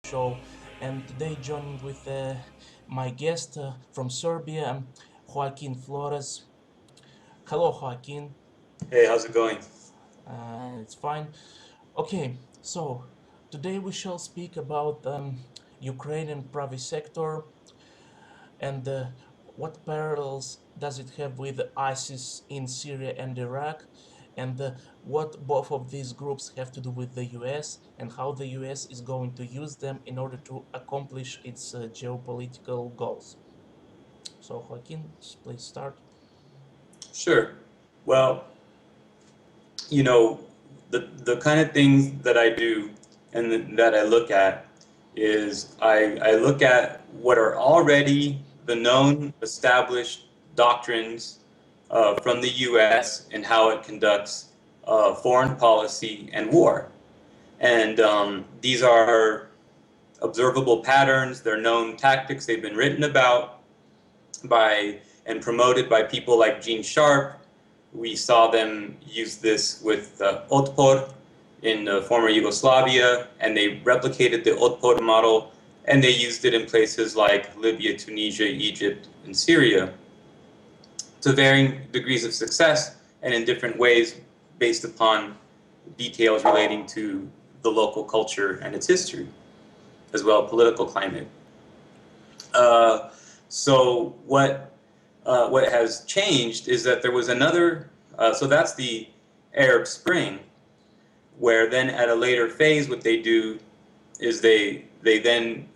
show. And today, joining with my guest from Serbia, Joaquin Flores. Hello, Joaquin. Hey, how's it going? It's fine. Okay, so today we shall speak about Ukraine and Praviy Sector and what parallels does it have with ISIS in Syria and Iraq, and what both of these groups have to do with the US, and how the US is going to use them in order to accomplish its geopolitical goals. So, Joaquin, please start. Sure. Well, you know, the kind of things that I do and that I look at is I look at what are already the known established doctrines from the U.S. and how it conducts foreign policy and war. And these are observable patterns, they're known tactics, they've been written about by and promoted by people like Gene Sharp. We saw them use this with Otpor in former Yugoslavia, and they replicated the Otpor model, and they used it in places like Libya, Tunisia, Egypt, and Syria to varying degrees of success and in different ways based upon details relating to the local culture and its history, as well as political climate. Uh, so what has changed is that there was another. So that's the Arab Spring, where then at a later phase, what they do is they then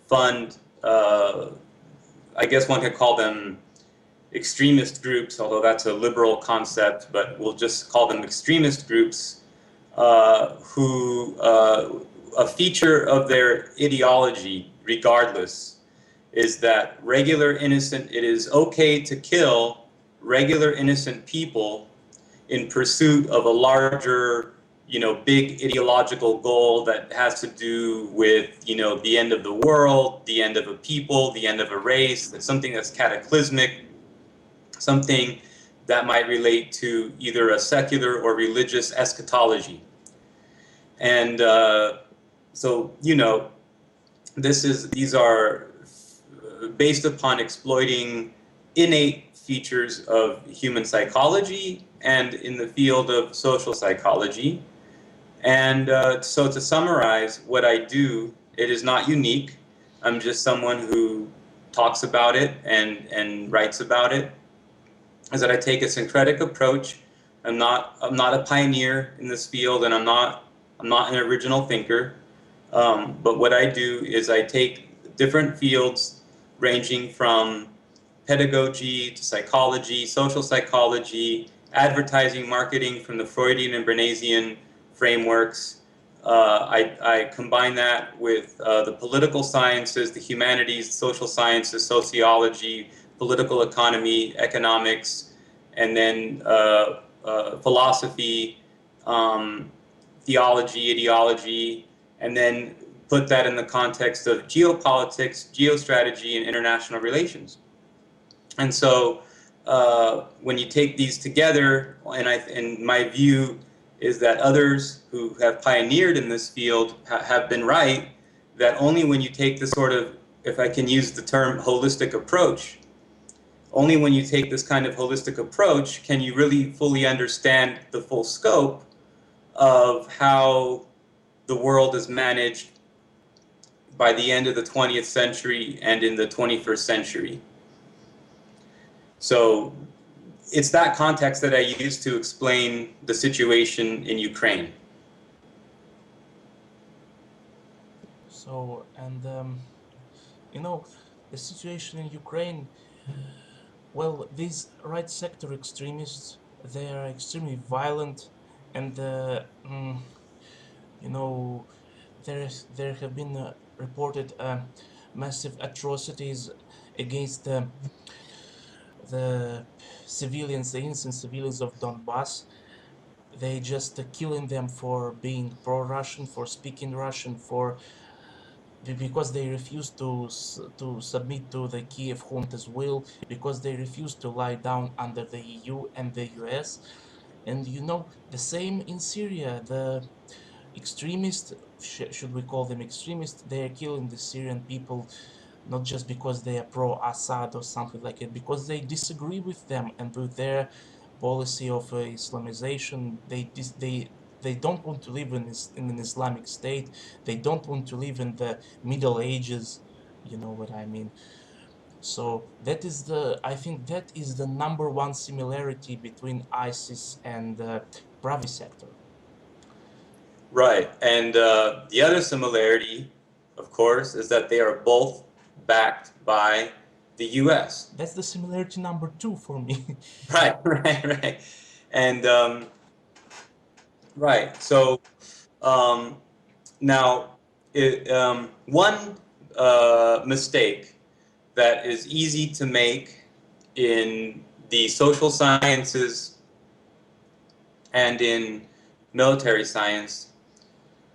fund. I guess one could call them extremist groups, although that's a liberal concept, but we'll just call them extremist groups who a feature of their ideology, regardless, is that regular innocent, it is okay to kill regular innocent people in pursuit of a larger, big ideological goal that has to do with, the end of the world, the end of a people, the end of a race. That's something that's cataclysmic, something that might relate to either a secular or religious eschatology. And so, these are based upon exploiting innate features of human psychology and in the field of social psychology. And so to summarize what I do, it is not unique. I'm just someone who talks about it and writes about it, is that I take a syncretic approach. I'm not a pioneer in this field, and I'm not an original thinker. But what I do is I take different fields ranging from pedagogy to psychology, social psychology, advertising, marketing from the Freudian and Bernaysian frameworks. I combine that with the political sciences, the humanities, social sciences, sociology, political economy, economics, and then philosophy, theology, ideology, and then put that in the context of geopolitics, geostrategy, and international relations. And so when you take these together, and my view is that others who have pioneered in this field have been right, that only when you take this sort of, if I can use the term holistic approach, only when you take this kind of holistic approach can you really fully understand the full scope of how the world is managed by the end of the 20th century and in the 21st century. So it's that context that I use to explain the situation in Ukraine. So, and you know, the situation in Ukraine. Well, these right sector extremists, they are extremely violent, and you know, there have been reported massive atrocities against the civilians, the innocent civilians of Donbass. They just killing them for being pro-Russian, for speaking Russian, for because they refuse to submit to the Kiev junta's will, because they refuse to lie down under the EU and the US. And you know, the same in Syria. extremists, should we call them extremists, they are killing the Syrian people not just because they are pro-Assad or something like it, because they disagree with them and with their policy of Islamization. They don't want to live in an Islamic state. They don't want to live in the Middle Ages. You know what I mean? So that is I think that is the number one similarity between ISIS and the Pravi sector. Right. And the other similarity, of course, is that they are both backed by the US. That's the similarity number two for me. Right, right. And right. So um, now, one mistake that is easy to make in the social sciences and in military science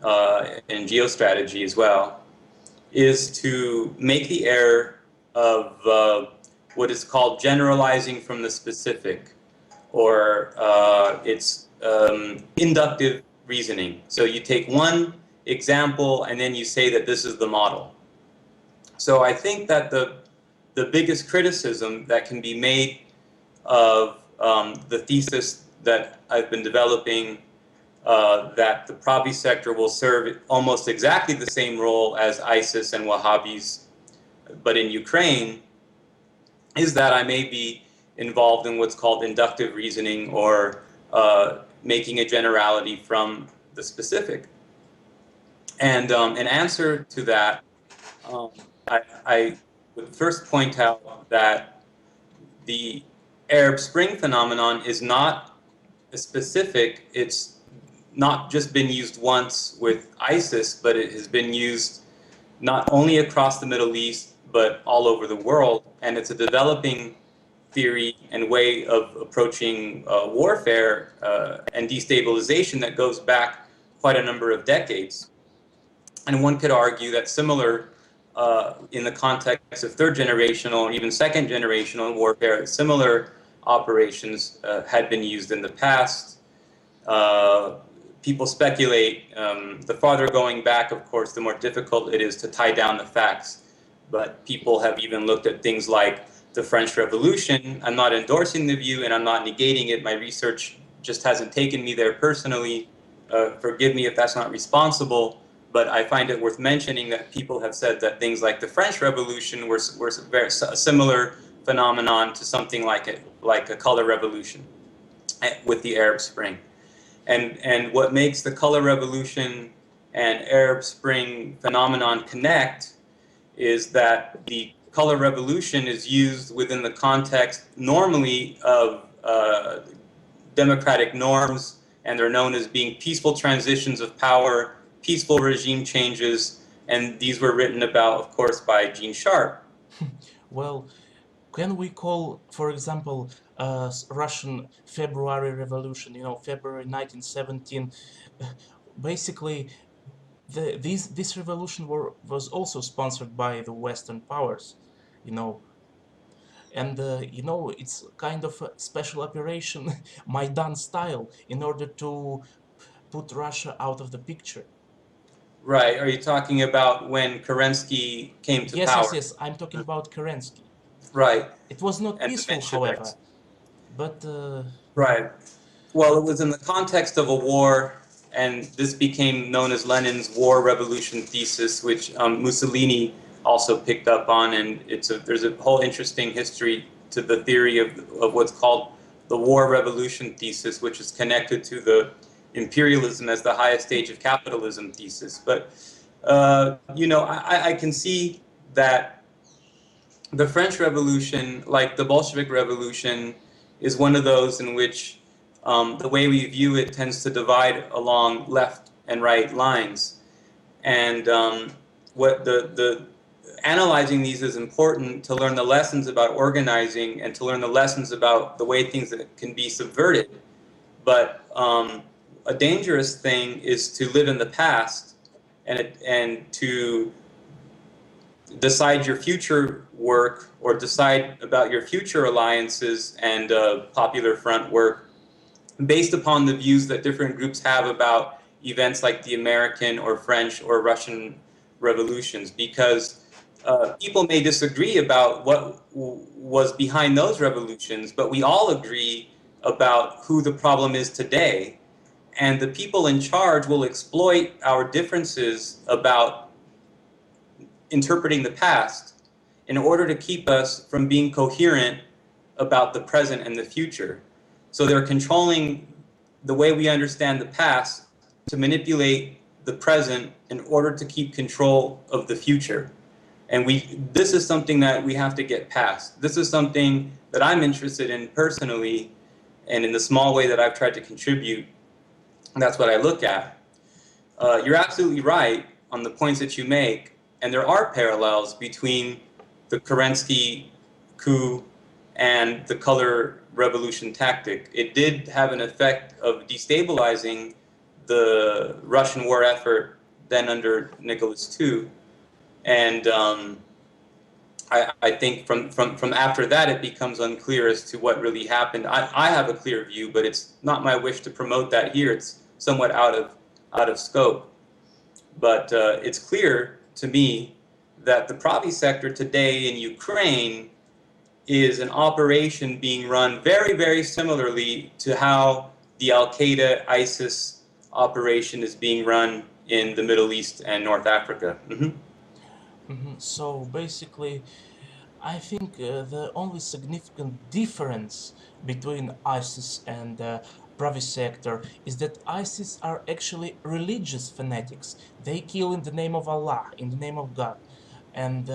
and geostrategy as well is to make the error of what is called generalizing from the specific, or it's inductive reasoning. So you take one example and then you say that this is the model. So I think that the biggest criticism that can be made of the thesis that I've been developing, that the Pravi sector will serve almost exactly the same role as ISIS and Wahhabis, but in Ukraine, is that I may be involved in what's called inductive reasoning, or making a generality from the specific. And in answer to that, um, I would first point out that the Arab Spring phenomenon is not a specific. It's not just been used once with ISIS, but it has been used not only across the Middle East, but all over the world. And it's a developing theory and way of approaching warfare and destabilization that goes back quite a number of decades. And one could argue that similar in the context of third generational or even second generational warfare, similar operations had been used in the past. Uh, People speculate, the farther going back, of course, the more difficult it is to tie down the facts. But people have even looked at things like the French Revolution. I'm not endorsing the view and I'm not negating it. My research just hasn't taken me there personally. Forgive me if that's not responsible, but I find it worth mentioning that people have said that things like the French Revolution were very a similar phenomenon to something like a color revolution with the Arab Spring. And what makes the color revolution and Arab Spring phenomenon connect is that the color revolution is used within the context normally of democratic norms, and they're known as being peaceful transitions of power, peaceful regime changes, and these were written about, of course, by Gene Sharp. Well, can we call, for example, Russian February Revolution, February 1917, basically this revolution was also sponsored by the Western powers, you know, and it's kind of a special operation, Maidan style, in order to put Russia out of the picture. Right. Are you talking about when Kerensky came to Yes, yes, power? yes. I'm talking about Kerensky. Right. It was not And the peaceful, however, Mensheviks. but Right. Well, it was in the context of a war, and this became known as Lenin's war revolution thesis, which Mussolini also picked up on. And there's a whole interesting history to the theory of what's called the war revolution thesis, which is connected to the imperialism as the highest stage of capitalism thesis. But, I can see that the French Revolution, like the Bolshevik Revolution, is one of those in which the way we view it tends to divide along left and right lines. And what the analyzing these is important to learn the lessons about organizing and to learn the lessons about the way things that can be subverted. But a dangerous thing is to live in the past and to decide your future work or decide about your future alliances and Popular Front work based upon the views that different groups have about events like the American or French or Russian revolutions, because people may disagree about what was behind those revolutions, but we all agree about who the problem is today. And the people in charge will exploit our differences about interpreting the past in order to keep us from being coherent about the present and the future. So they're controlling the way we understand the past to manipulate the present in order to keep control of the future. And this is something that we have to get past. This is something that I'm interested in personally, and in the small way that I've tried to contribute, that's what I look at. You're absolutely right on the points that you make, and there are parallels between the Kerensky coup and the color revolution tactic. It did have an effect of destabilizing the Russian war effort then under Nicholas II, and I think from after that it becomes unclear as to what really happened. I have a clear view, but it's not my wish to promote that here. It's somewhat out of scope. But it's clear to me that the Praviy sector today in Ukraine is an operation being run very, very similarly to how the Al-Qaeda ISIS operation is being run in the Middle East and North Africa. So basically, I think the only significant difference between ISIS and Praviy Sector is that ISIS are actually religious fanatics. They kill in the name of Allah, in the name of God. And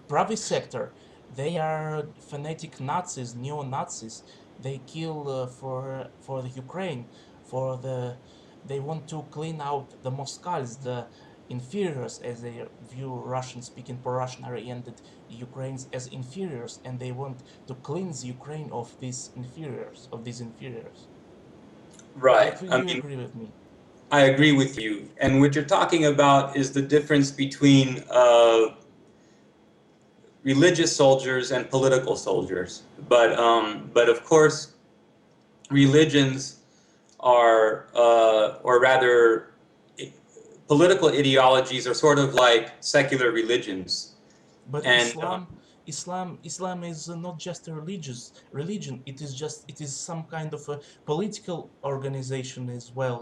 Praviy Sector, they are fanatic Nazis, neo-Nazis. They kill for the Ukraine, for the they want to clean out the Moskals, the inferiors, as they view Russian-speaking, pro-Russian-oriented Ukrainians as inferiors, and they want to cleanse Ukraine of these inferiors. I Right. think I you mean, agree with me. I agree with you. And what you're talking about is the difference between religious soldiers and political soldiers. But of course, religions are, or rather, political ideologies are sort of like secular religions. But And Islam is not just a religious religion. It is some kind of a political organization as well.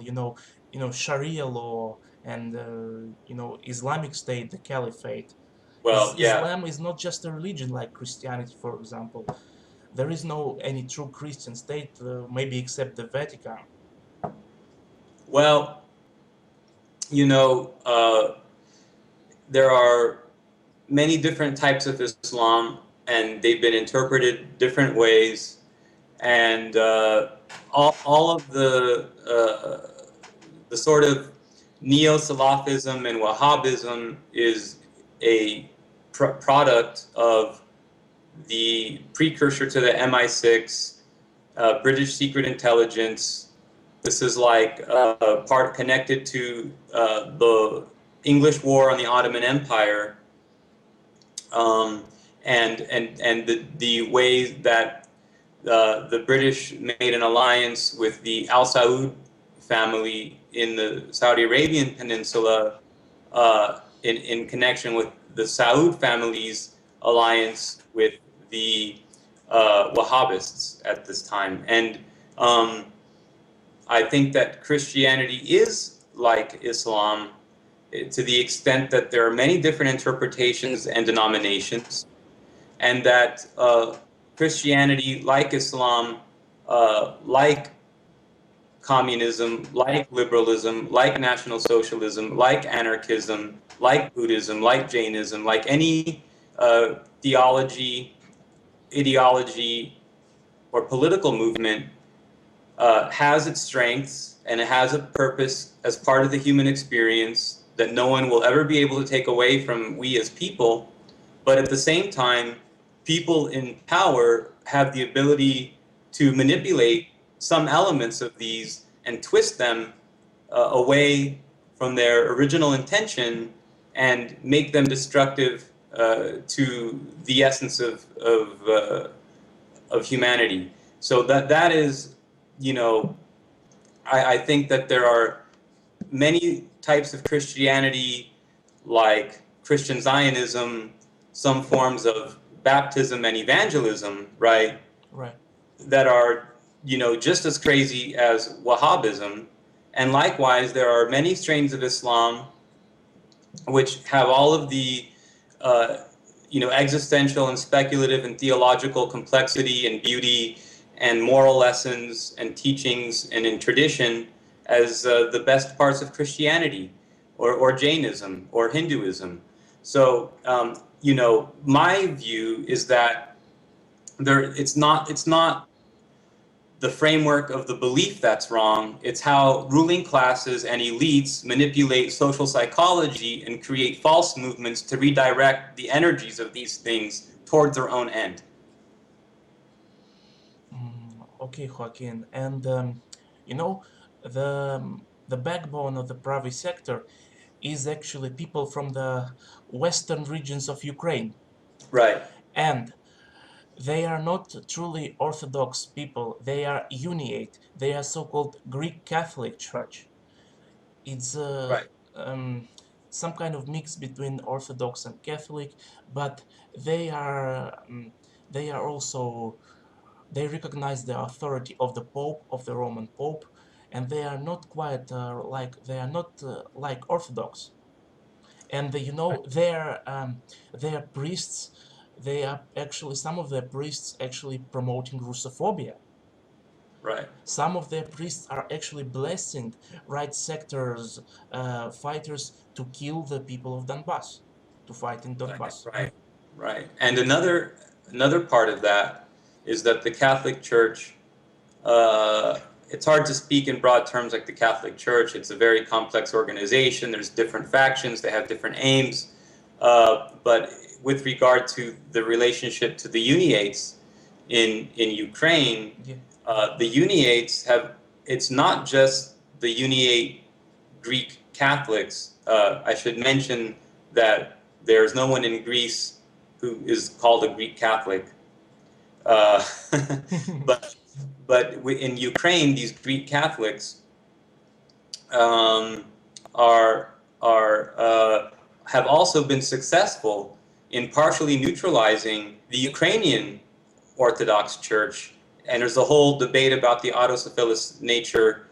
Sharia law and Islamic State, the Caliphate. well, yeah. Islam is not just a religion like Christianity, for example. There is no any true Christian state, maybe except the Vatican. Well, you know, there are many different types of Islam, and they've been interpreted different ways. And all of the sort of neo-Salafism and Wahhabism is a product of the precursor to the MI6, British secret intelligence. This is like part connected to the English war on the Ottoman Empire, um, and the ways that the British made an alliance with the Al Saud family in the Saudi Arabian Peninsula, in connection with the Saud family's alliance with the Wahhabists at this time. And um, I think that Christianity is like Islam, to the extent that there are many different interpretations and denominations, and that Christianity, like Islam, like communism, like liberalism, like National Socialism, like anarchism, like Buddhism, like Jainism, like any theology, ideology, or political movement, has its strengths and it has a purpose as part of the human experience that no one will ever be able to take away from we as people. But at the same time, people in power have the ability to manipulate some elements of these and twist them away from their original intention and make them destructive to the essence of humanity. So that is, you know, I think that there are many types of Christianity, like Christian Zionism, some forms of baptism and evangelism, right, Right. that are, just as crazy as Wahhabism. And likewise, there are many strains of Islam which have all of the uh, existential and speculative and theological complexity and beauty and moral lessons and teachings and in tradition as the best parts of Christianity or Jainism or Hinduism. So, my view is that it's not the framework of the belief that's wrong. It's how ruling classes and elites manipulate social psychology and create false movements to redirect the energies of these things towards their own end. Okay, Joaquin. And you know, the backbone of the Pravi sector is actually people from the western regions of Ukraine, Right, and they are not truly Orthodox people. They are Uniate. They are so-called Greek Catholic Church. It's right, um, some kind of mix between Orthodox and Catholic, but they are um, they are also they recognize the authority of the Pope, of the Roman Pope, and they are not quite they are not like Orthodox. And their priests, they are actually some of their priests actually promoting Russophobia. right, Some of their priests are actually blessing right sectors fighters to kill the people of Donbass, to fight in right, Donbass. right, right. And another part of that is that the Catholic Church, it's hard to speak in broad terms like the Catholic Church. It's a very complex organization. There's different factions. They have different aims. But with regard to the relationship to the Uniates in Ukraine, Yeah. the Uniates have. It's not just the Uniate Greek Catholics. I should mention that there's no one in Greece who is called a Greek Catholic. Uh, but in Ukraine, these Greek Catholics um, are have also been successful in partially neutralizing the Ukrainian Orthodox Church, and there's a whole debate about the autocephalous nature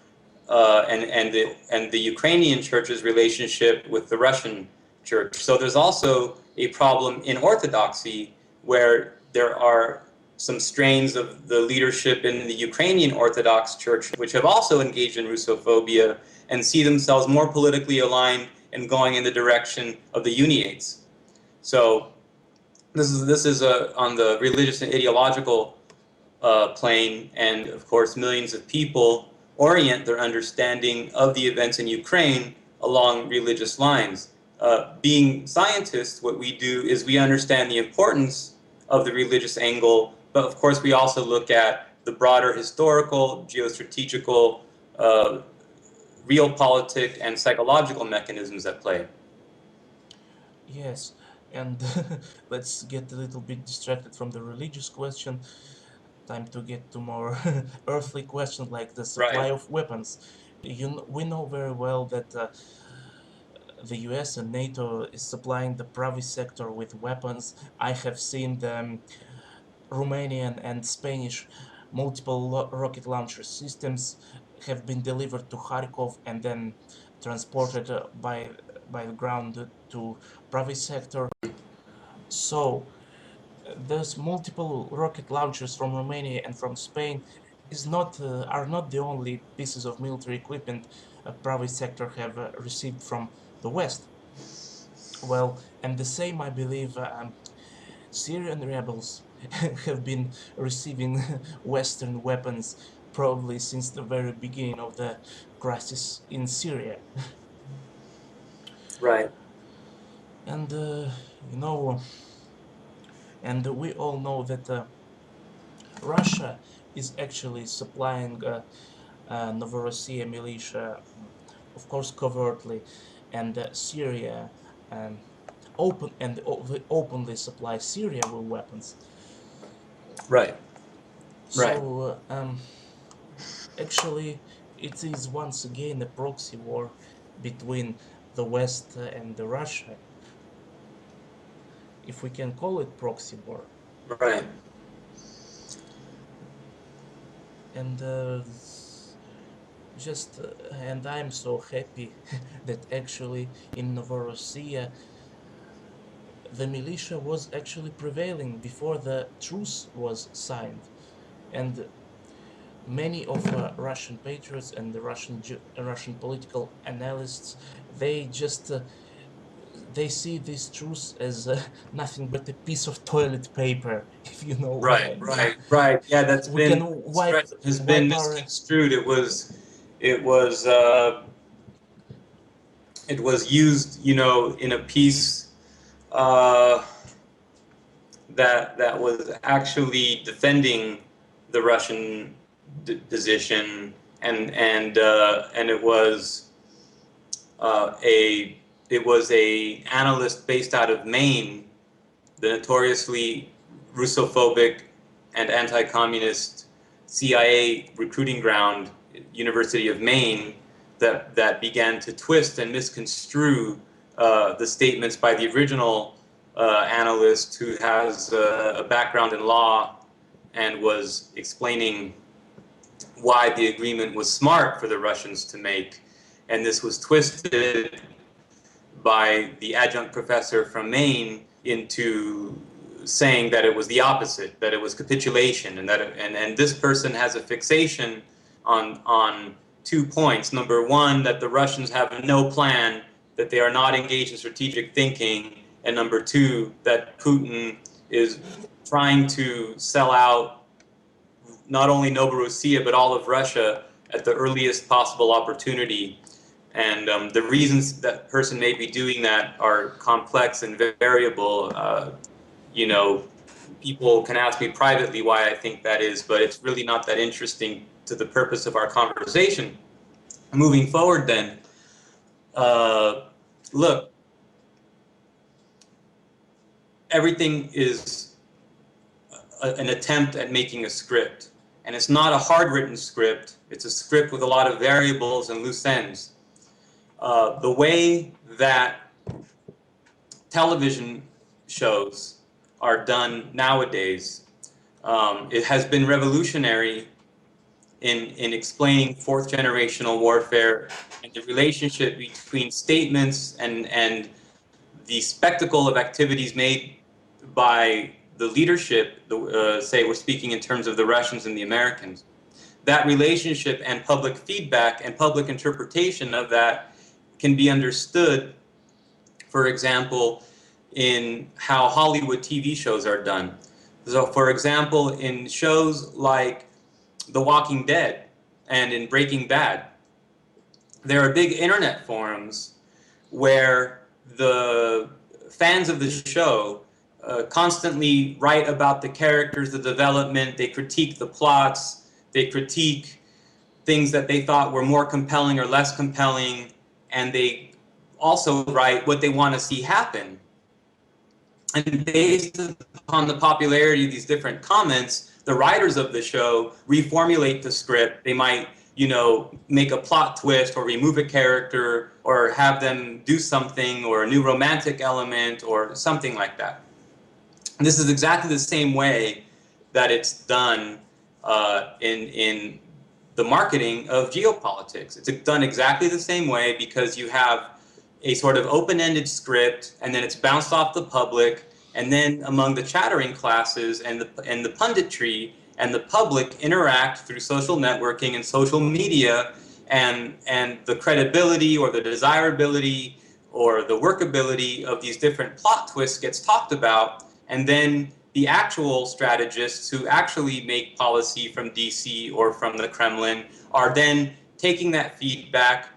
and the Ukrainian Church's relationship with the Russian Church. So there's also a problem in Orthodoxy where there are some strains of the leadership in the Ukrainian Orthodox Church which have also engaged in Russophobia and see themselves more politically aligned and going in the direction of the Uniates. So this is on the religious and ideological plane, and of course, millions of people orient their understanding of the events in Ukraine along religious lines. Being scientists, what we do is we understand the importance of the religious angle, but of course, we also look at the broader historical, geostrategical, uh, realpolitik, and psychological mechanisms at play. Yes, and let's get a little bit distracted from the religious question. Time to get to more earthly questions like the supply Right. of weapons. We know very well that the US and NATO is supplying the Pravi sector with weapons. I have seen the Romanian and Spanish multiple rocket launcher systems have been delivered to Kharkov and then transported by the ground to Pravi sector. So those multiple rocket launchers from Romania and from Spain is not are not the only pieces of military equipment a private sector have received from the West. Well, and the same I believe Syrian rebels have been receiving Western weapons probably since the very beginning of the crisis in Syria. Right. And you know, and we all know that Russia is actually supplying Novorossiya militia, of course, covertly, and Syria um, openly supply Syria with weapons. Right. Right. So actually, it is once again a proxy war between the West and the Russia, if we can call it proxy war. Right. And just and I'm so happy that actually in Novorossiya the militia was actually prevailing before the truce was signed, and many of Russian patriots and the Russian political analysts, they just they see this truce as nothing but a piece of toilet paper, if you know what I Right, mean. right, right. Yeah, that's We been can that wipe expression has been wipe our misconstrued. It was, it was used, you know, in a piece uh, that was actually defending the Russian position, and uh, a it was a analyst based out of Maine, the notoriously Russophobic and anti-communist CIA recruiting ground, University of Maine, that began to twist and misconstrue the statements by the original analyst who has a background in law and was explaining why the agreement was smart for the Russians to make. And this was twisted by the adjunct professor from Maine into saying that it was the opposite, that it was capitulation, and and this person has a fixation on 2 points. Number one, that the Russians have no plan, that they are not engaged in strategic thinking, and number two, that Putin is trying to sell out not only Novorossiya but all of Russia at the earliest possible opportunity. And the reasons that person may be doing that are complex and variable. You know, people can ask me privately why I think that is, but it's really not that interesting to the purpose of our conversation. Moving forward, then, uh, look, everything is an attempt at making a script. And it's not a hard written script, it's a script with a lot of variables and loose ends. The way that television shows are done nowadays, it has been revolutionary in explaining fourth generational warfare and the relationship between statements and the spectacle of activities made by the leadership, say we're speaking in terms of the Russians and the Americans. That relationship and public feedback and public interpretation of that can be understood, for example, in how Hollywood TV shows are done. So, for example, in shows like The Walking Dead and in Breaking Bad, there are big internet forums where the fans of the show constantly write about the characters, the development, they critique the plots, they critique things that they thought were more compelling or less compelling, and they also write what they want to see happen. And based upon the popularity of these different comments, the writers of the show reformulate the script. They might, you know, make a plot twist or remove a character or have them do something or a new romantic element or something like that. And this is exactly the same way that it's done in the marketing of geopolitics. It's done exactly the same way because you have a sort of open-ended script, and then it's bounced off the public, and then among the chattering classes and the punditry and the public interact through social networking and social media, and the credibility or the desirability or the workability of these different plot twists gets talked about, and then the actual strategists who actually make policy from DC or from the Kremlin are then taking that feedback,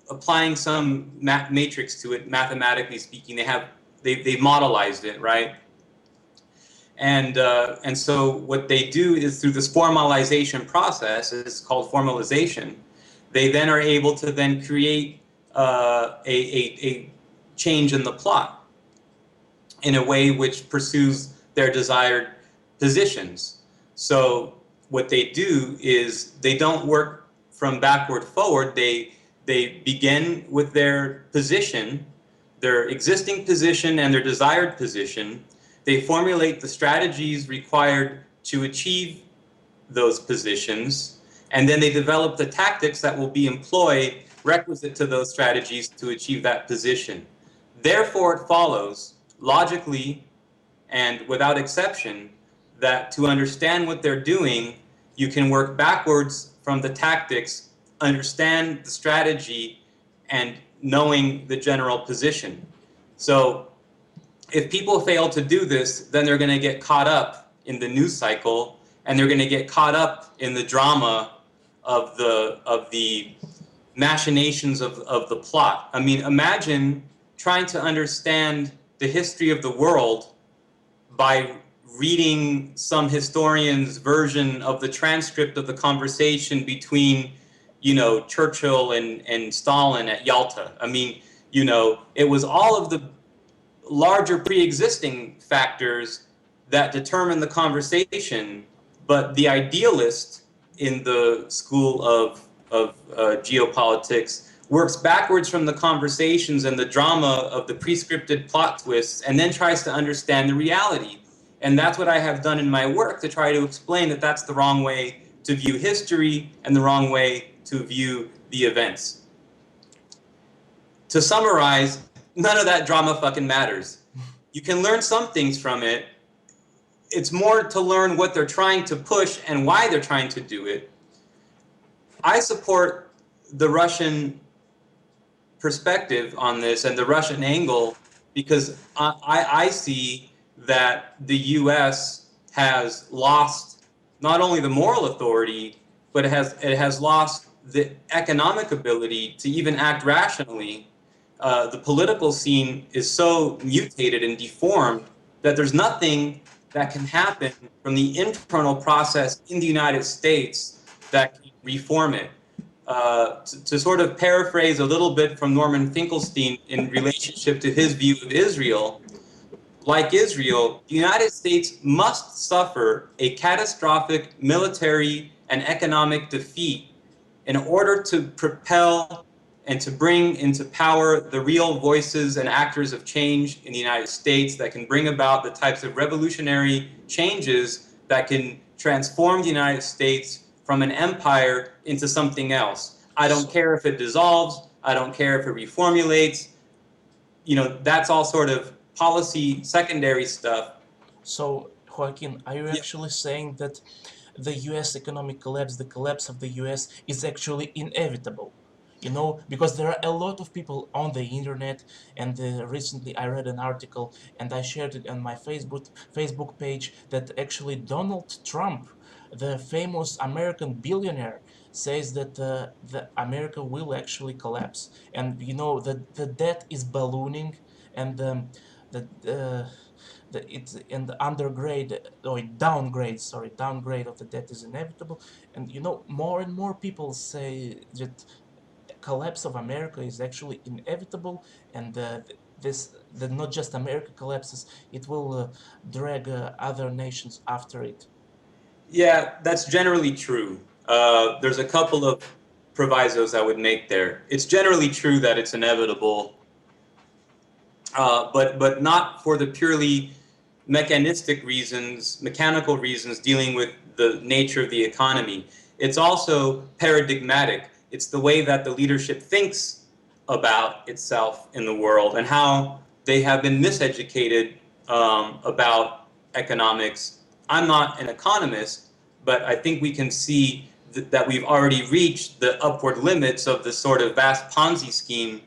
applying some matrix to it, mathematically speaking. They've modelized it, right? And so what they do is through this formalization process, it's called formalization, they then are able to then create a change in the plot in a way which pursues their desired positions. So what they do is they don't work from backward forward. They begin with their position, their existing position and their desired position. They formulate the strategies required to achieve those positions, and then they develop the tactics that will be employed requisite to those strategies to achieve that position. Therefore, it follows logically and without exception that to understand what they're doing, you can work backwards from the tactics, understand the strategy, and knowing the general position. So if people fail to do this, then they're going to get caught up in the news cycle, and they're going to get caught up in the drama of the machinations of the plot. I mean, imagine trying to understand the history of the world by reading some historian's version of the transcript of the conversation between, Churchill and Stalin at Yalta. I mean, it was all of the larger pre-existing factors that determine the conversation, but the idealist in the school of geopolitics works backwards from the conversations and the drama of the pre-scripted plot twists and then tries to understand the reality. And that's what I have done in my work, to try to explain that that's the wrong way to view history and the wrong way to view the events. To summarize, none of that drama fucking matters. You can learn some things from it. It's more to learn what they're trying to push and why they're trying to do it. I support the Russian perspective on this and the Russian angle because I see that the U.S. has lost not only the moral authority, but it has lost the economic ability to even act rationally. The political scene is so mutated and deformed that there's nothing that can happen from the internal process in the United States that can reform it. To sort of paraphrase a little bit from Norman Finkelstein in relationship to his view of Israel, like Israel, the United States must suffer a catastrophic military and economic defeat in order to propel and to bring into power the real voices and actors of change in the United States that can bring about the types of revolutionary changes that can transform the United States from an empire into something else. I don't care if it dissolves. I don't care if it reformulates. That's all sort of policy secondary stuff. So, Joaquin, are you Yeah. actually saying that the US economic collapse, the collapse of the US, is actually inevitable? Because there are a lot of people on the internet, and recently I read an article and I shared it on my Facebook page that actually Donald Trump, the famous American billionaire, says that the America will actually collapse, and the debt is ballooning, and the it's in the undergrade or downgrade of the debt is inevitable, and more and more people say that collapse of America is actually inevitable, and that not just America collapses, it will drag other nations after it. Yeah, that's generally true. There's a couple of provisos I would make there. It's generally true that it's inevitable, but not for the purely mechanistic reasons, mechanical reasons dealing with the nature of the economy. It's also paradigmatic. It's the way that the leadership thinks about itself in the world and how they have been miseducated about economics. I'm not an economist, but I think we can see that we've already reached the upward limits of this sort of vast Ponzi scheme,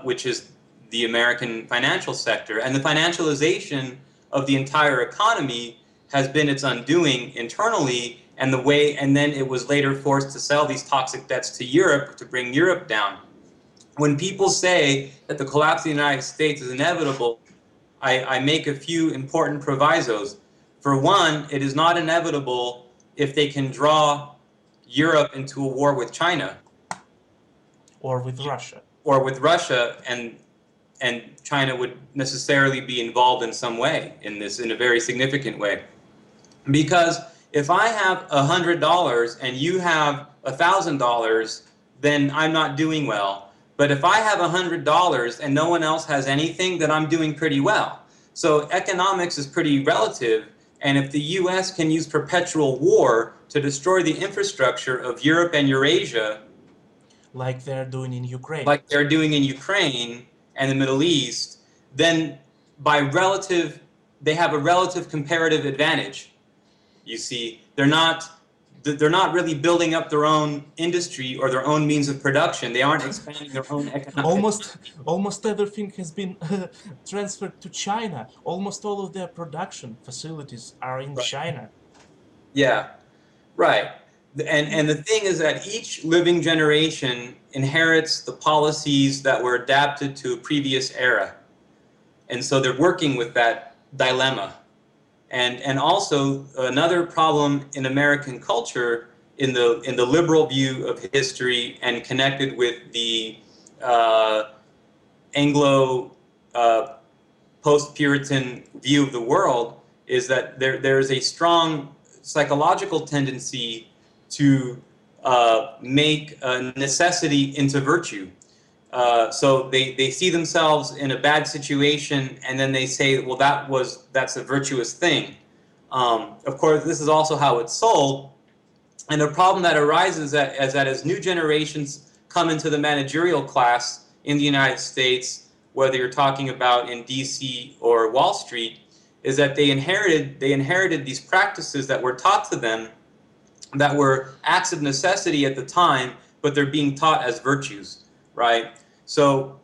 which is the American financial sector. And the financialization of the entire economy has been its undoing internally, and then it was later forced to sell these toxic debts to Europe to bring Europe down. When people say that the collapse of the United States is inevitable, I make a few important provisos. For one, it is not inevitable if they can draw Europe into a war with China Or with Russia. or with Russia, and China would necessarily be involved in some way in this, in a very significant way. Because if I have $100 and you have $1,000, then I'm not doing well. But if I have $100 and no one else has anything, then I'm doing pretty well. So economics is pretty relative. And if the US can use perpetual war to destroy the infrastructure of Europe and Eurasia, like they're doing in Ukraine. like they're doing in Ukraine and the Middle East, then they have a relative comparative advantage. You see, they're not really building up their own industry or their own means of production. They aren't expanding their own economic. Almost everything has been transferred to China. Almost all of their production facilities are in Right. China. Yeah, right. And the thing is that each living generation inherits the policies that were adapted to a previous era. And so they're working with that dilemma. And also another problem in American culture, in the liberal view of history and connected with the Anglo post-Puritan view of the world, is that there is a strong psychological tendency to make necessity into virtue. So they see themselves in a bad situation, and then they say, well, that's a virtuous thing. Of course, this is also how it's sold. And the problem that arises is that as new generations come into the managerial class in the United States, whether you're talking about in DC or Wall Street, is that they inherited these practices that were taught to them that were acts of necessity at the time, but they're being taught as virtues, right? So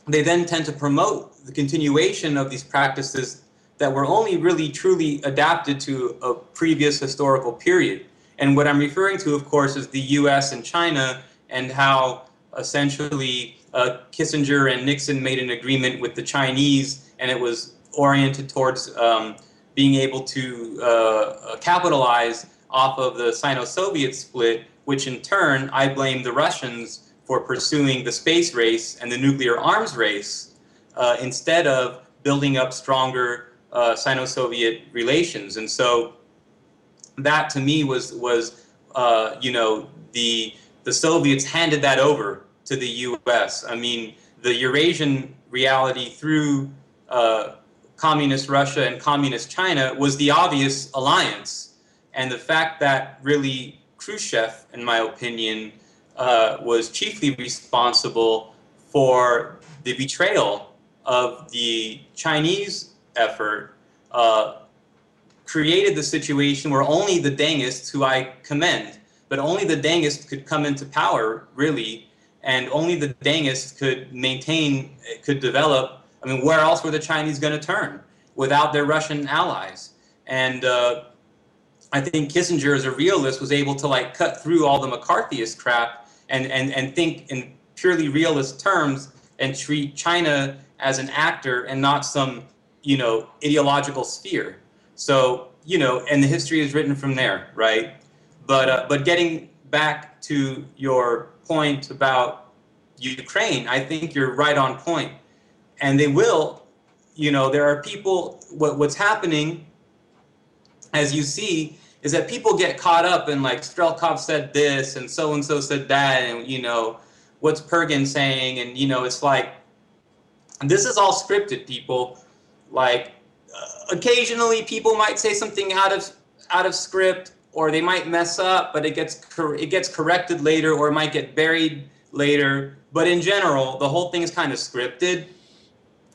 they then tend to promote the continuation of these practices that were only really truly adapted to a previous historical period. And what I'm referring to, of course, is the US and China, and how essentially Kissinger and Nixon made an agreement with the Chinese, and it was oriented towards being able to capitalize off of the Sino-Soviet split, which in turn I blame the Russians for pursuing the space race and the nuclear arms race instead of building up stronger Sino-Soviet relations. And so that to me was the Soviets handed that over to the U.S. I mean, the Eurasian reality through communist Russia and communist China was the obvious alliance. And the fact that really Khrushchev, in my opinion, was chiefly responsible for the betrayal of the Chinese effort, created the situation where only the Dengists, who I commend, but only the Dengists could come into power, really, and only the Dengists could develop. I mean, where else were the Chinese going to turn without their Russian allies? And I think Kissinger, as a realist, was able to like cut through all the McCarthyist crap and think in purely realist terms and treat China as an actor and not some, ideological sphere. So, and the history is written from there, right? But getting back to your point about Ukraine, I think you're right on point. And they will, there are people, what's happening, as you see, is that people get caught up in like Strelkov said this and so said that, and what's Pergin saying, and it's like this is all scripted, people. Like occasionally people might say something out of script, or they might mess up, but it gets corrected later, or it might get buried later. But in general, the whole thing is kind of scripted,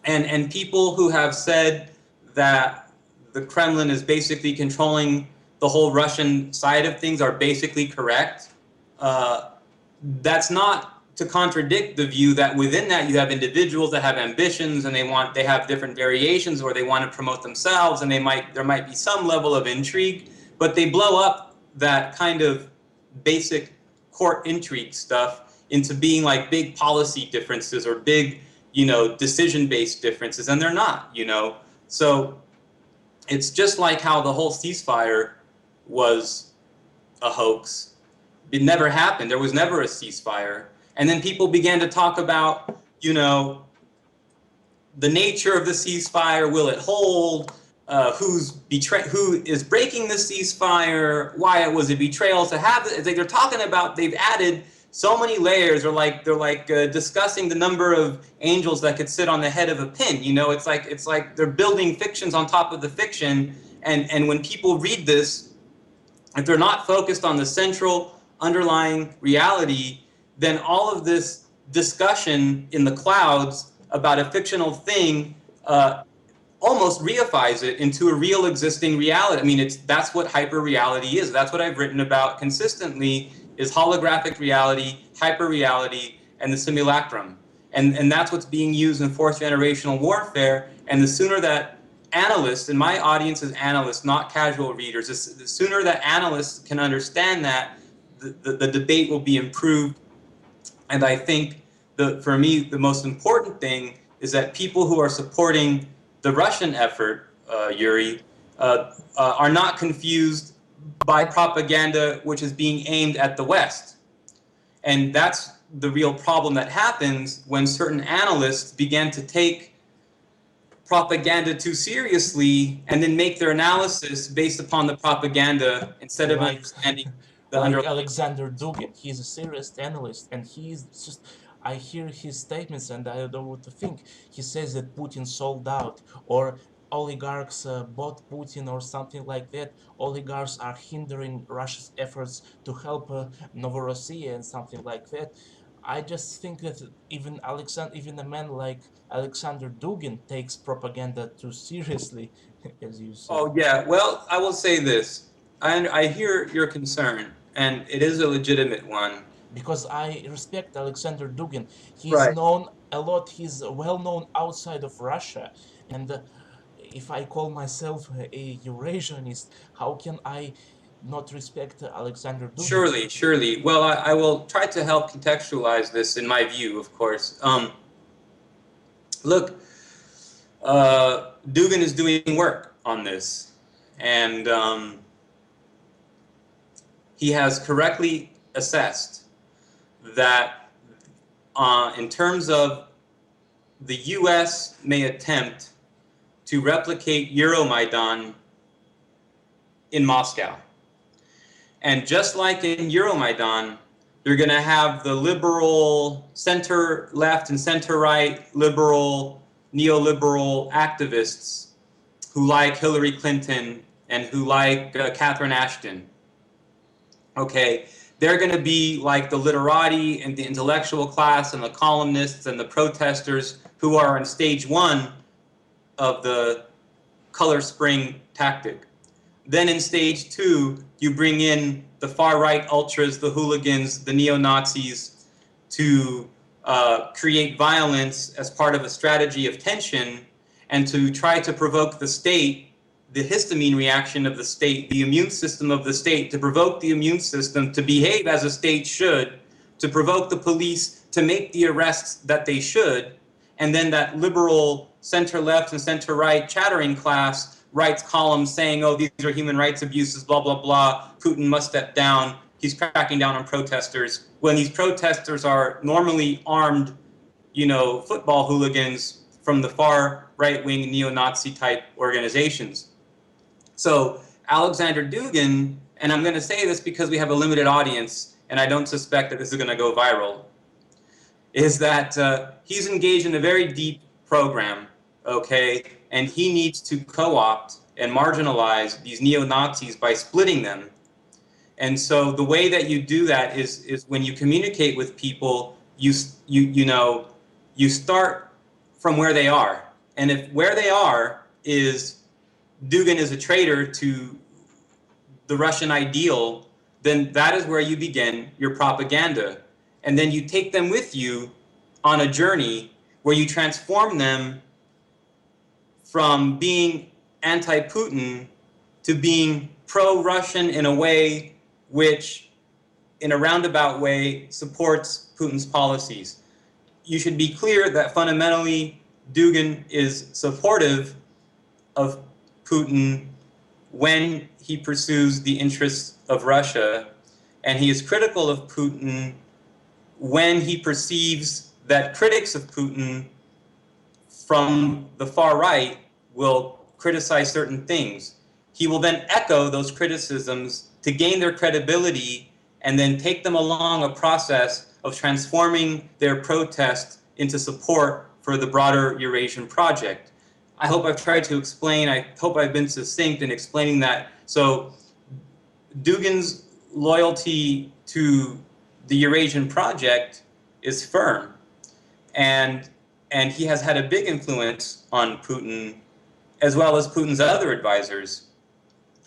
and people who have said that the Kremlin is basically controlling the whole Russian side of things are basically correct. That's not to contradict the view that within that you have individuals that have ambitions, and they have different variations, or they want to promote themselves, and there might be some level of intrigue, but they blow up that kind of basic court intrigue stuff into being like big policy differences or big, decision-based differences, and they're not, So it's just like how the whole ceasefire was a hoax. It never happened. There was never a ceasefire. And then people began to talk about, the nature of the ceasefire. Will it hold? Who is breaking the ceasefire? Why it was a betrayal to have it? They're talking about, they've added so many layers, or like they're like discussing the number of angels that could sit on the head of a pin. You know, it's like they're building fictions on top of the fiction, and when people read this, if they're not focused on the central underlying reality, then all of this discussion in the clouds about a fictional thing almost reifies it into a real existing reality. I mean, that's what hyper reality is. That's what I've written about consistently, is holographic reality, hyper reality, and the simulacrum. And that's what's being used in fourth generational warfare. And the sooner that analysts, and my audience is analysts, not casual readers, the sooner that analysts can understand that, the debate will be improved. And I think for me, the most important thing is that people who are supporting the Russian effort, Yuri, are not confused by propaganda which is being aimed at the West. And that's the real problem that happens when certain analysts begin to take propaganda too seriously and then make their analysis based upon the propaganda instead of like understanding the like underlying. Alexander Dugin. He's a serious analyst, and he's just. I hear his statements, and I don't know what to think. He says that Putin sold out, or oligarchs bought Putin, or something like that. Oligarchs are hindering Russia's efforts to help Novorossiya, and something like that. I just think that even a man like Alexander Dugin takes propaganda too seriously, as you said. Oh, yeah. Well, I will say this. I hear your concern, and it is a legitimate one. Because I respect Alexander Dugin. He's Right. known a lot. He's well known outside of Russia. And if I call myself a Eurasianist, how can I not respect Alexander Dugin? Surely, surely. Well, I will try to help contextualize this in my view, of course. Look, Dugan is doing work on this, and he has correctly assessed that in terms of the U.S. may attempt to replicate Euromaidan in Moscow. And just like in Euromaidan, you're going to have the liberal center left and center right liberal neoliberal activists who like Hillary Clinton and who like Catherine Ashton. Okay, they're going to be like the literati and the intellectual class and the columnists and the protesters who are in stage one of the color spring tactic. Then in stage two, you bring in the far-right ultras, the hooligans, the neo-Nazis, to create violence as part of a strategy of tension and to try to provoke the state, the histamine reaction of the state, the immune system of the state, to provoke the immune system to behave as a state should, to provoke the police to make the arrests that they should, and then that liberal center-left and center-right chattering class writes columns saying, oh, these are human rights abuses, blah, blah, blah, Putin must step down, he's cracking down on protesters, when these protesters are normally armed, you know, football hooligans from the far right-wing neo-Nazi type organizations. So Alexander Dugin, and I'm going to say this because we have a limited audience, and I don't suspect that this is going to go viral, is that he's engaged in a very deep program, okay, and he needs to co-opt and marginalize these neo-Nazis by splitting them. And so the way that you do that is when you communicate with people, you start from where they are. And if where they are is Dugin is a traitor to the Russian ideal, then that is where you begin your propaganda. And then you take them with you on a journey where you transform them from being anti-Putin to being pro-Russian in a way which, in a roundabout way, supports Putin's policies. You should be clear that fundamentally Dugin is supportive of Putin when he pursues the interests of Russia, and he is critical of Putin when he perceives that critics of Putin from the far right will criticize certain things. He will then echo those criticisms to gain their credibility and then take them along a process of transforming their protest into support for the broader Eurasian project. I hope I've tried to explain, I hope I've been succinct in explaining that. So Dugin's loyalty to the Eurasian project is firm, and he has had a big influence on Putin as well as Putin's other advisors.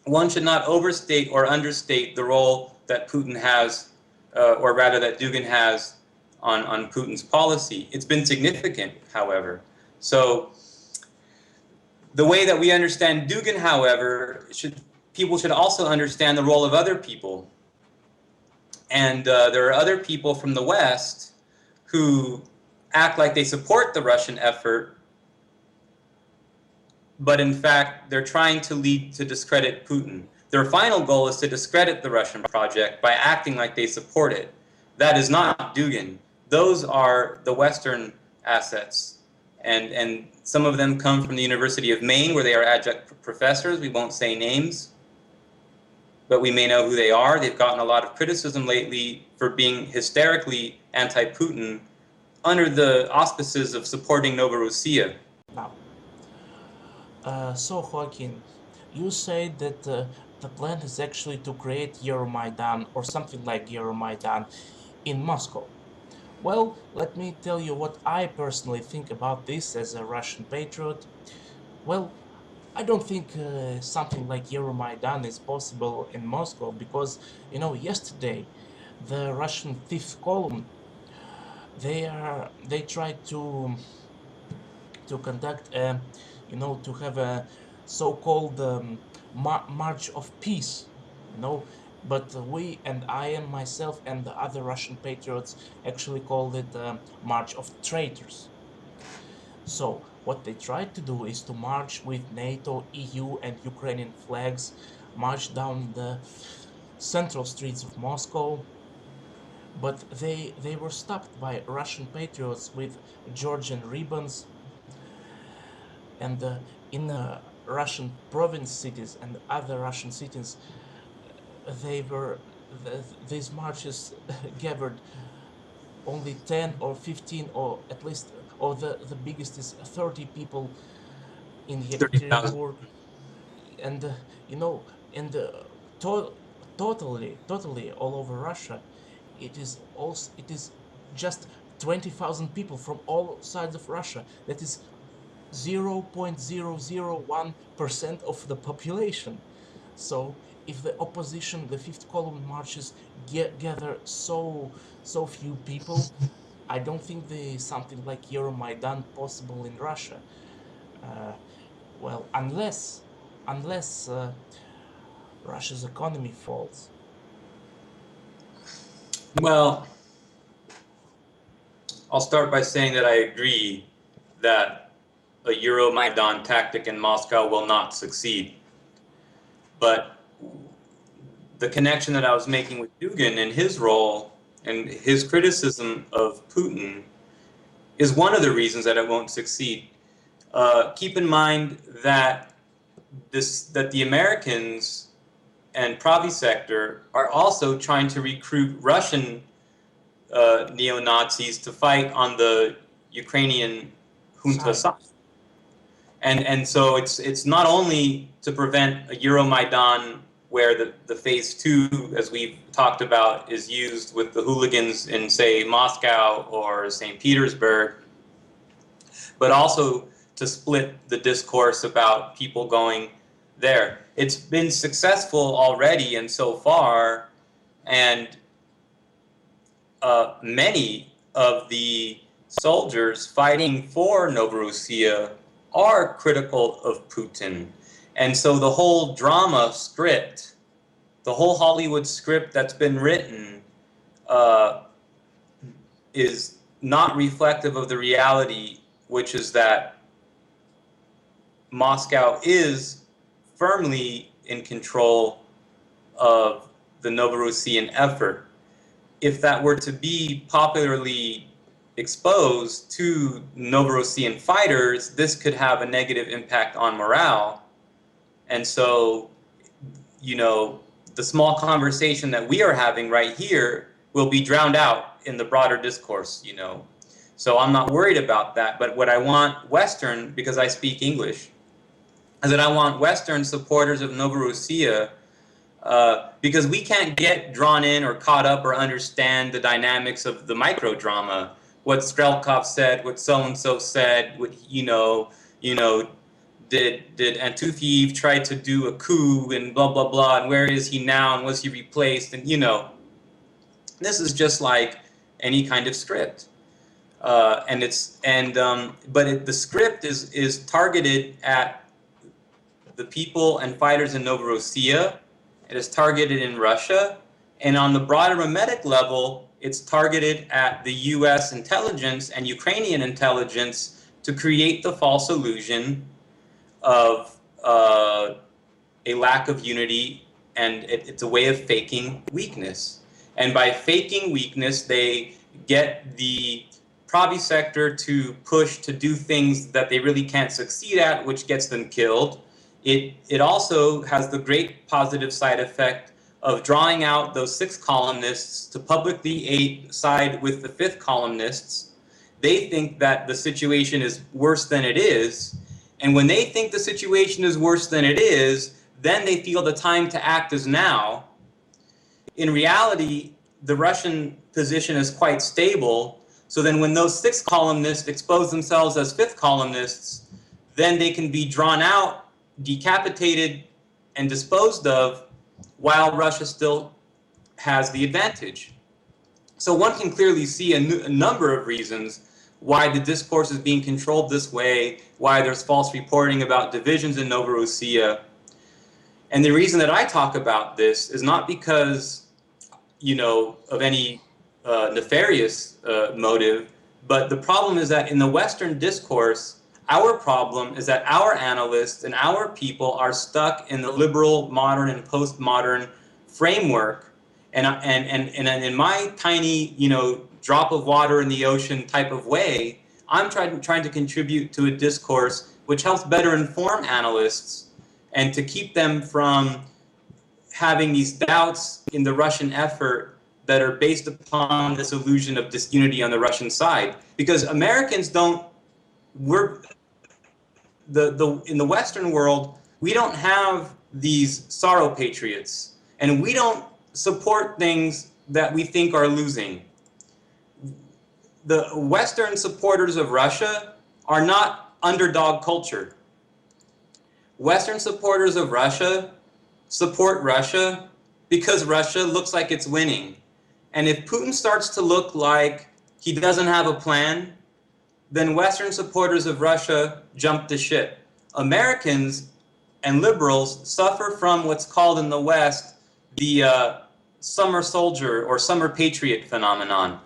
One should not overstate or understate the role that Putin has, or rather that Dugin has on Putin's policy. It's been significant, however. So the way that we understand Dugin, however, people should also understand the role of other people. And there are other people from the West who act like they support the Russian effort, but in fact, they're trying to lead to discredit Putin. Their final goal is to discredit the Russian project by acting like they support it. That is not Dugin. Those are the Western assets. And some of them come from the University of Maine, where they are adjunct professors. We won't say names, but we may know who they are. They've gotten a lot of criticism lately for being hysterically anti-Putin under the auspices of supporting Novorossiya. Now, so Joaquin, you say that the plan is actually to create Euromaidan or something like Euromaidan in Moscow. Well, let me tell you what I personally think about this as a Russian patriot. Well, I don't think something like Euromaidan is possible in Moscow because, yesterday the Russian fifth column they tried to conduct to have a so-called march of peace, but we and I am myself and the other Russian patriots actually called it march of traitors. So what they tried to do is to march with NATO, EU and Ukrainian flags, march down the central streets of Moscow, but they were stopped by Russian patriots with Georgian ribbons, and in Russian province cities and other Russian cities, they were these marches gathered only 10 or 15 or at least, or the biggest is 30 people in 30,000. Yekaterinburg, and you know and to- totally all over Russia it is just 20,000 people from all sides of Russia. That is 0.001% of the population. So if the opposition, the fifth column marches gather so few people, I don't think there is something like Euromaidan possible in Russia. Uh, well, unless Russia's economy falls. Well, I'll start by saying that I agree that a Euromaidan tactic in Moscow will not succeed. But the connection that I was making with Dugin and his role and his criticism of Putin is one of the reasons that it won't succeed. Keep in mind that the Americans and Praviy Sector are also trying to recruit Russian neo-Nazis to fight on the Ukrainian junta side. And so it's not only to prevent a Euromaidan where the phase two, as we've talked about, is used with the hooligans in, say, Moscow or St. Petersburg, but also to split the discourse about people going there. It's been successful already and so far, and many of the soldiers fighting for Novorossiya are critical of Putin. And so the whole drama script, the whole Hollywood script that's been written is not reflective of the reality, which is that Moscow is firmly in control of the Novorossiyan effort. If that were to be popularly exposed to Novorossiyan fighters, this could have a negative impact on morale. And so, the small conversation that we are having right here will be drowned out in the broader discourse, you know. So I'm not worried about that. But what I want Western, because I speak English, is that I want Western supporters of Novorossiya, because we can't get drawn in or caught up or understand the dynamics of the microdrama. What Strelkov said, what so-and-so said, what, you know, did Antufiev try to do a coup and blah, blah, blah, and where is he now and was he replaced? And, you know, this is just like any kind of script. The script is targeted at the people and fighters in Novorossiya. It is targeted in Russia, and on the broader memetic level, it's targeted at the U.S. intelligence and Ukrainian intelligence to create the false illusion of a lack of unity, and it's a way of faking weakness. And by faking weakness, they get the Praviy Sektor to push to do things that they really can't succeed at, which gets them killed. It also has the great positive side effect of drawing out those 6 columnists to publicly side with the 5th columnists. They think that the situation is worse than it is, and when they think the situation is worse than it is, then they feel the time to act is now. In reality, the Russian position is quite stable, so then when those 6 columnists expose themselves as 5th columnists, then they can be drawn out, decapitated, and disposed of, while Russia still has the advantage. So one can clearly see a number of reasons why the discourse is being controlled this way, why there's false reporting about divisions in Novorossiya. And the reason that I talk about this is not because, you know, of any nefarious motive, but the problem is that in the Western discourse, our problem is that our analysts and our people are stuck in the liberal, modern, and postmodern framework. And in my tiny, you know, drop of water in the ocean type of way, I'm trying to contribute to a discourse which helps better inform analysts and to keep them from having these doubts in the Russian effort that are based upon this illusion of disunity on the Russian side. Because Americans don't, in the Western world, we don't have these sorrow patriots, and we don't support things that we think are losing. The Western supporters of Russia are not underdog culture. Western supporters of Russia support Russia because Russia looks like it's winning. And if Putin starts to look like he doesn't have a plan, then Western supporters of Russia jump the ship. Americans and liberals suffer from what's called in the West the summer soldier or summer patriot phenomenon.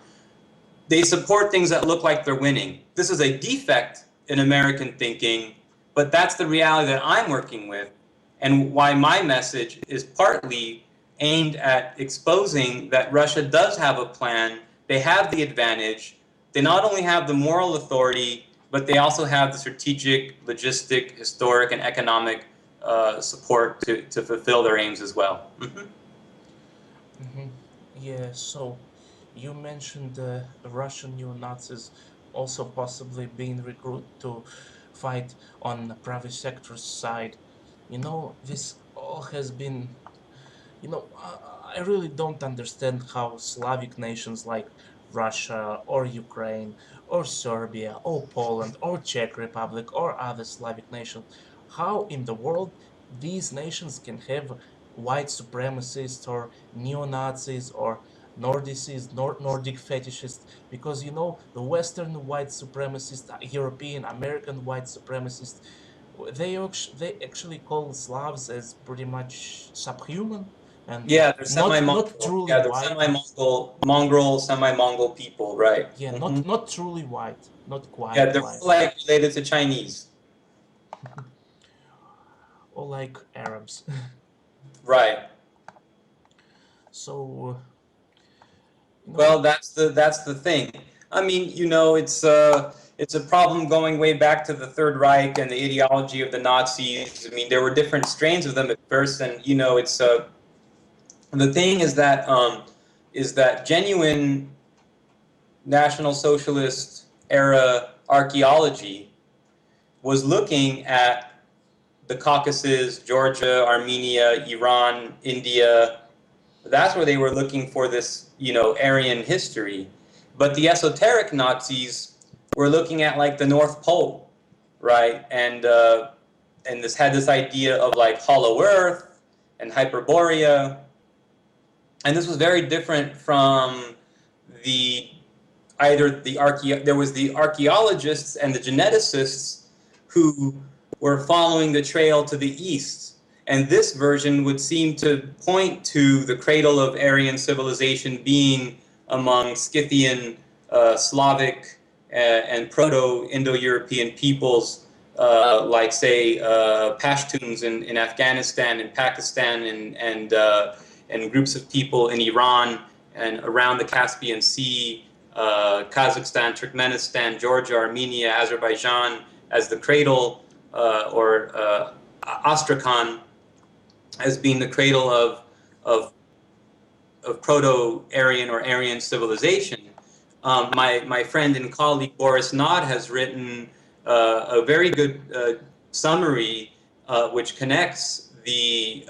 They support things that look like they're winning. This is a defect in American thinking, but that's the reality that I'm working with, and why my message is partly aimed at exposing that Russia does have a plan. They have the advantage. They not only have the moral authority, but they also have the strategic, logistic, historic, and economic support to fulfill their aims as well. Mm-hmm. Mm-hmm. Yeah, so you mentioned the Russian neo-Nazis also possibly being recruited to fight on the Praviy Sektor's side. You know, this all has been, you know, I really don't understand how Slavic nations like Russia or Ukraine or Serbia or Poland or Czech Republic or other Slavic nations, how in the world these nations can have white supremacists or neo-Nazis or Nordic fetishists, because you know the Western white supremacists, European, American white supremacists, they actually call Slavs as pretty much subhuman and Yeah, they're not semi-Mongol. truly Yeah, they're white. semi-Mongol, semi-Mongol people, right? Yeah, Mm-hmm. not truly white, not Yeah, quite they're white, more like related to Chinese. or like Arabs. Right. So you know, Well, that's the thing. I mean, you know, it's a problem going way back to the Third Reich and the ideology of the Nazis. I mean, there were different strains of them at first, and you know, The thing is that genuine National Socialist era archaeology was looking at the Caucasus, Georgia, Armenia, Iran, India. That's where they were looking for this, Aryan history. But the esoteric Nazis were looking at like the North Pole, right? And this had this idea of like hollow Earth and Hyperborea, and this was very different from the there was the archaeologists and the geneticists who were following the trail to the east. And this version would seem to point to the cradle of Aryan civilization being among Scythian, Slavic, and Proto-Indo-European peoples, like, say, Pashtuns in Afghanistan and Pakistan, and groups of people in Iran and around the Caspian Sea, Kazakhstan, Turkmenistan, Georgia, Armenia, Azerbaijan as the cradle, or Astrakhan as being the cradle of, of Proto-Aryan or Aryan civilization. My friend and colleague Boris Nod has written a very good summary which connects the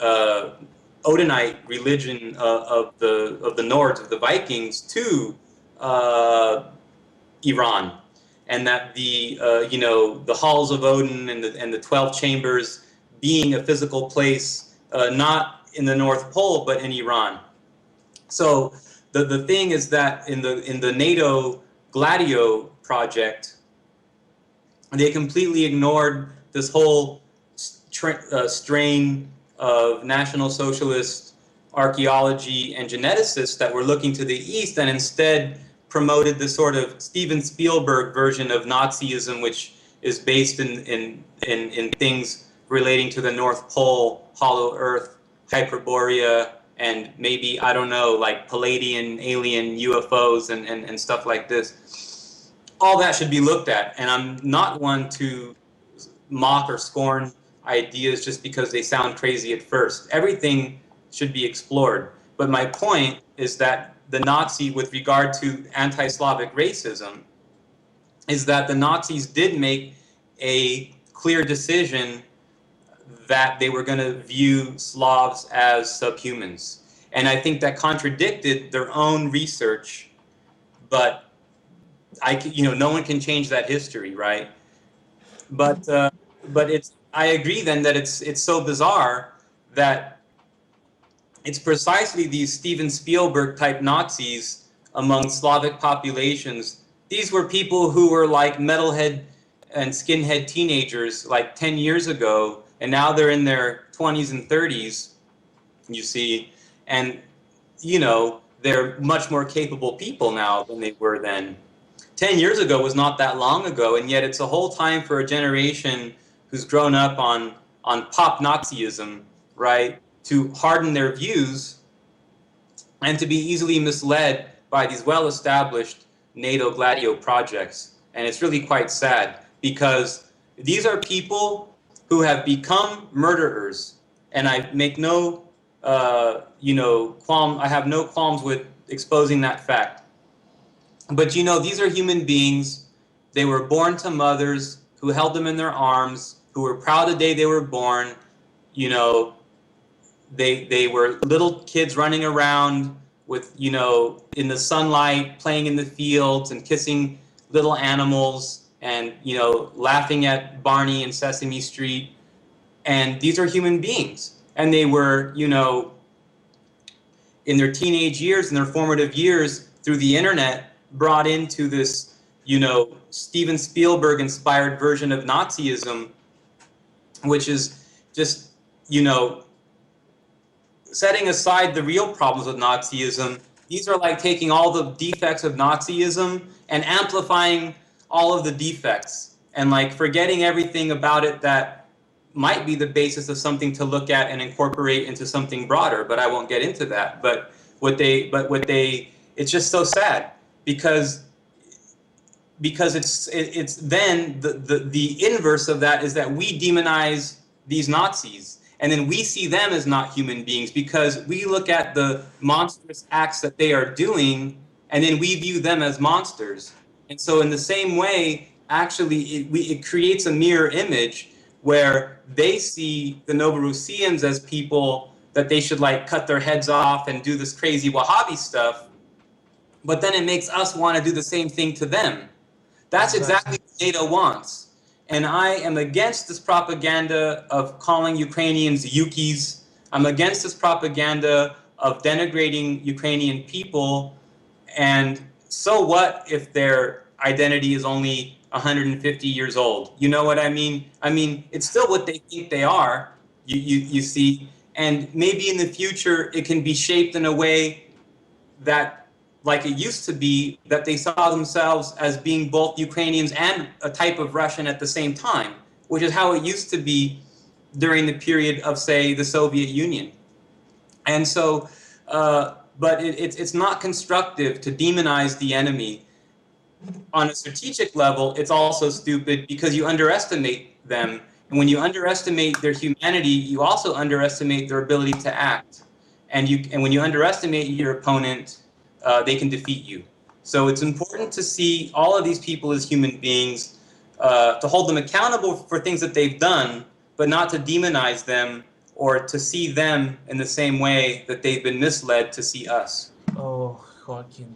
Odinite religion of the Nords, of the Vikings, to Iran, and that the halls of Odin and the 12 chambers being a physical place, not in the North Pole but in Iran. So the thing is that in the NATO Gladio project, they completely ignored this whole strain of National Socialist archaeology and geneticists that were looking to the east, and instead promoted the sort of Steven Spielberg version of Nazism, which is based in things relating to the North Pole, Hollow Earth, Hyperborea, and maybe, I don't know, like Palladian alien UFOs and stuff like this. All that should be looked at, and I'm not one to mock or scorn ideas just because they sound crazy at first. Everything should be explored. But my point is that the Nazi, with regard to anti-Slavic racism, is that the Nazis did make a clear decision that they were going to view Slavs as subhumans. And I think that contradicted their own research, but no one can change that history, right? But I agree then that it's so bizarre that it's precisely these Steven Spielberg type Nazis among Slavic populations. These were people who were like metalhead and skinhead teenagers like 10 years ago, and now they're in their 20s and 30s, you see, and they're much more capable people now than they were then. 10 years ago was not that long ago, and yet it's a whole time for a generation who's grown up on pop Nazism, right, to harden their views and to be easily misled by these well-established NATO Gladio projects. And it's really quite sad, because these are people who have become murderers, and I make no I have no qualms with exposing that fact. But these are human beings. They were born to mothers who held them in their arms, who were proud the day they were born. They were little kids running around with, in the sunlight, playing in the fields and kissing little animals, and, laughing at Barney and Sesame Street. And these are human beings. And they were, in their teenage years, in their formative years, through the internet, brought into this, Steven Spielberg inspired version of Nazism, which is just, setting aside the real problems with Nazism. These are like taking all the defects of Nazism and amplifying all of the defects, and like forgetting everything about it that might be the basis of something to look at and incorporate into something broader. But I won't get into that. But it's just so sad, because it's then the inverse of that is that we demonize these Nazis, And then we see them as not human beings because we look at the monstrous acts that they are doing, and then we view them as monsters. And so, in the same way, actually, it creates a mirror image where they see the Novorossiyans as people that they should like cut their heads off and do this crazy Wahhabi stuff, but then it makes us want to do the same thing to them. That's Exactly. exactly what NATO wants. And I am against this propaganda of calling Ukrainians Yukis. I'm against this propaganda of denigrating Ukrainian people. And so what if their identity is only 150 years old? You know what I mean? I mean, it's still what they think they are, you see. And maybe in the future, it can be shaped in a way that, like it used to be, that they saw themselves as being both Ukrainians and a type of Russian at the same time, which is how it used to be during the period of, say, the Soviet Union. And so, but it's not constructive to demonize the enemy. On a strategic level, it's also stupid because you underestimate them. And when you underestimate their humanity, you also underestimate their ability to act. And when you underestimate your opponent, they can defeat you. So it's important to see all of these people as human beings, to hold them accountable for things that they've done, but not to demonize them or to see them in the same way that they've been misled to see us. Oh, Joaquin,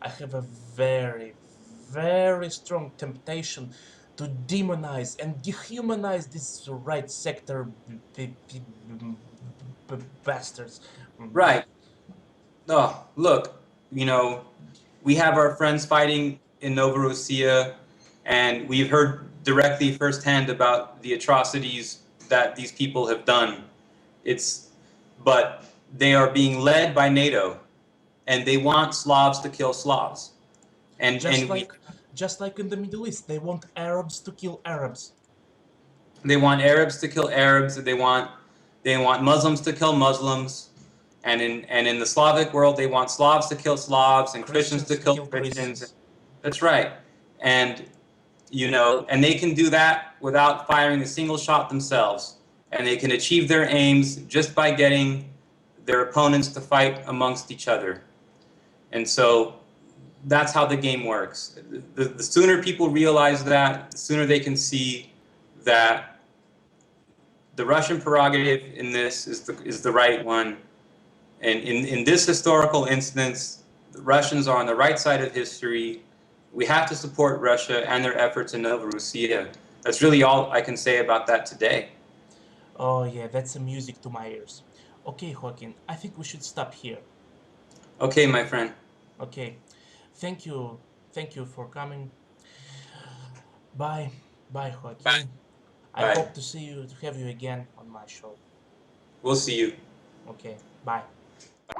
I have a very, very strong temptation to demonize and dehumanize this right sector bastards. Right. Oh, look, you know, we have our friends fighting in Novorossiya, and we've heard directly firsthand about the atrocities that these people have done. It's, but they are being led by NATO, and they want Slavs to kill Slavs, Just and we like, just like in the Middle East, they want Arabs to kill Arabs. they want Arabs to kill Arabs, they want Muslims to kill Muslims, and in the Slavic world, they want Slavs to kill Slavs and Christians to Christians to kill kill Christians. Christians. That's right. And and they can do that without firing a single shot themselves. And they can achieve their aims just by getting their opponents to fight amongst each other. And so that's how the game works. The sooner people realize that, the sooner they can see that the Russian prerogative in this is the right one. And in this historical instance, the Russians are on the right side of history. We have to support Russia and their efforts in Novorossiya. That's really all I can say about that today. Oh yeah, that's a music to my ears. Okay, Joaquin, I think we should stop here. Okay, my friend. Okay, thank you, thank you for coming. Bye, bye, Bye. Joaquin. I Bye. hope to have you again on my show. We'll see you. Okay, bye.